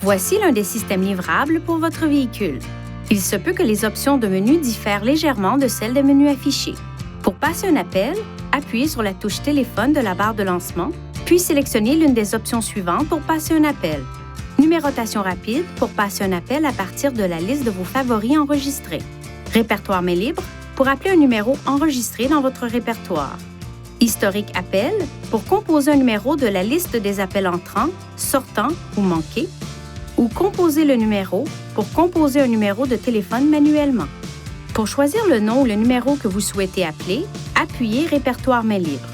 Voici l'un des systèmes livrables pour votre véhicule. Il se peut que les options de menu diffèrent légèrement de celles des menus affichés. Pour passer un appel, appuyez sur la touche téléphone de la barre de lancement, puis sélectionnez l'une des options suivantes pour passer un appel. Numérotation rapide pour passer un appel à partir de la liste de vos favoris enregistrés. Répertoire main libre pour appeler un numéro enregistré dans votre répertoire. Historique appel pour composer un numéro de la liste des appels entrants, sortants ou manqués. Ou composer le numéro pour composer un numéro de téléphone manuellement. Pour choisir le nom ou le numéro que vous souhaitez appeler, appuyez Répertoire main libre.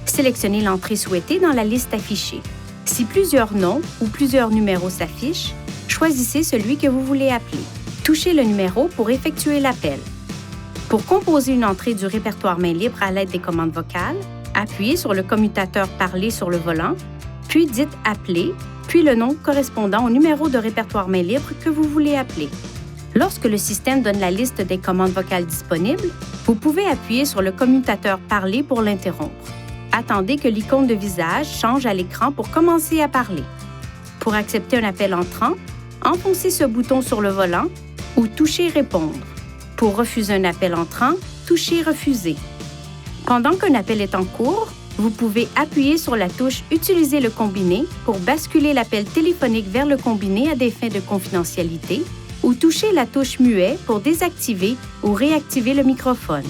Sélectionnez l'entrée souhaitée dans la liste affichée. Si plusieurs noms ou plusieurs numéros s'affichent, choisissez celui que vous voulez appeler. Touchez le numéro pour effectuer l'appel. Pour composer une entrée du répertoire main libre à l'aide des commandes vocales, appuyez sur le commutateur Parler sur le volant, puis dites « Appeler », puis le nom correspondant au numéro de répertoire main libre que vous voulez appeler. Lorsque le système donne la liste des commandes vocales disponibles, vous pouvez appuyer sur le commutateur Parler pour l'interrompre. Attendez que l'icône de visage change à l'écran pour commencer à parler. Pour accepter un appel entrant, enfoncez ce bouton sur le volant ou touchez Répondre. Pour refuser un appel entrant, touchez Refuser. Pendant qu'un appel est en cours, vous pouvez appuyer sur la touche « Utiliser le combiné » pour basculer l'appel téléphonique vers le combiné à des fins de confidentialité ou toucher la touche « Muet » pour désactiver ou réactiver le microphone.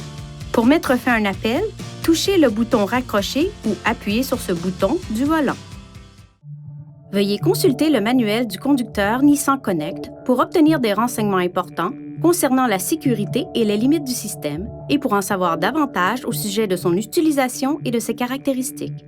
Pour mettre fin à un appel, touchez le bouton « Raccrocher » ou appuyez sur ce bouton du volant. Veuillez consulter le manuel du conducteur Nissan Connect pour obtenir des renseignements importants concernant la sécurité et les limites du système et pour en savoir davantage au sujet de son utilisation et de ses caractéristiques.